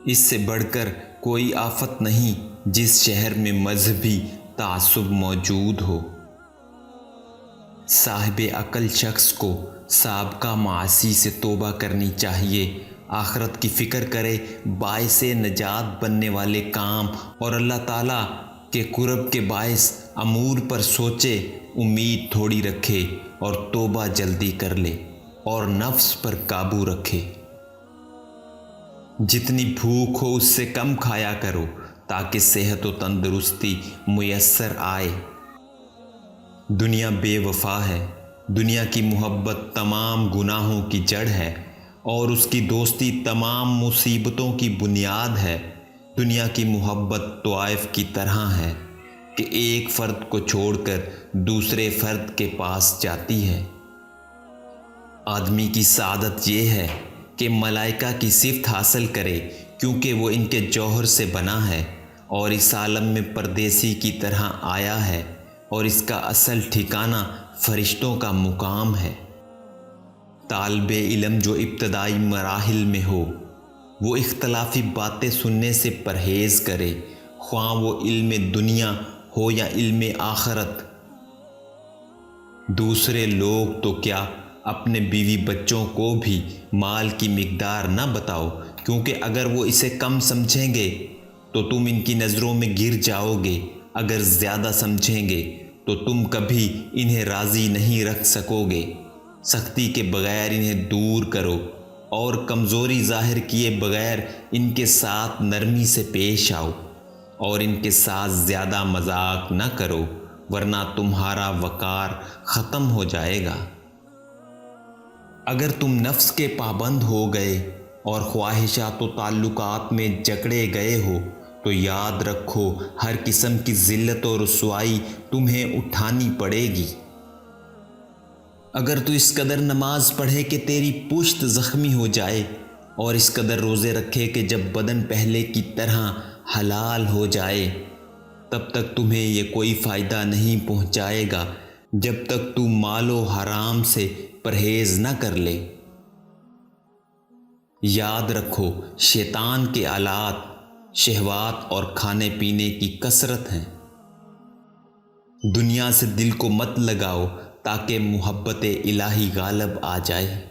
اس سے بڑھ کر کوئی آفت نہیں جس شہر میں مذہبی تعصب موجود ہو۔ صاحب عقل شخص کو سابقہ معاصی سے توبہ کرنی چاہیے، آخرت کی فکر کرے، باعث نجات بننے والے کام اور اللہ تعالیٰ کے قرب کے باعث امور پر سوچے، امید تھوڑی رکھے اور توبہ جلدی کر لے اور نفس پر قابو رکھے۔ جتنی بھوک ہو اس سے کم کھایا کرو تاکہ صحت و تندرستی میسر آئے۔ دنیا بے وفا ہے، دنیا کی محبت تمام گناہوں کی جڑ ہے اور اس کی دوستی تمام مصیبتوں کی بنیاد ہے۔ دنیا کی محبت طوائف کی طرح ہے کہ ایک فرد کو چھوڑ کر دوسرے فرد کے پاس جاتی ہے۔ آدمی کی سعادت یہ ہے کہ ملائکہ کی صفت حاصل کرے، کیونکہ وہ ان کے جوہر سے بنا ہے اور اس عالم میں پردیسی کی طرح آیا ہے اور اس کا اصل ٹھکانہ فرشتوں کا مقام ہے۔ طالب علم جو ابتدائی مراحل میں ہو وہ اختلافی باتیں سننے سے پرہیز کرے، خواہ وہ علم دنیا ہو یا علم آخرت۔ دوسرے لوگ تو کیا، اپنے بیوی بچوں کو بھی مال کی مقدار نہ بتاؤ، کیونکہ اگر وہ اسے کم سمجھیں گے تو تم ان کی نظروں میں گر جاؤ گے، اگر زیادہ سمجھیں گے تو تم کبھی انہیں راضی نہیں رکھ سکو گے۔ سختی کے بغیر انہیں دور کرو اور کمزوری ظاہر کیے بغیر ان کے ساتھ نرمی سے پیش آؤ اور ان کے ساتھ زیادہ مذاق نہ کرو، ورنہ تمہارا وقار ختم ہو جائے گا۔ اگر تم نفس کے پابند ہو گئے اور خواہشات و تعلقات میں جکڑے گئے ہو تو یاد رکھو ہر قسم کی ذلت و رسوائی تمہیں اٹھانی پڑے گی۔ اگر تو اس قدر نماز پڑھے کہ تیری پشت زخمی ہو جائے اور اس قدر روزے رکھے کہ جب بدن پہلے کی طرح حلال ہو جائے، تب تک تمہیں یہ کوئی فائدہ نہیں پہنچائے گا جب تک تو مال و حرام سے پرہیز نہ کر لے۔ یاد رکھو شیطان کے آلات شہوات اور کھانے پینے کی کثرت ہیں۔ دنیا سے دل کو مت لگاؤ تاکہ محبت الہی غالب آ جائے۔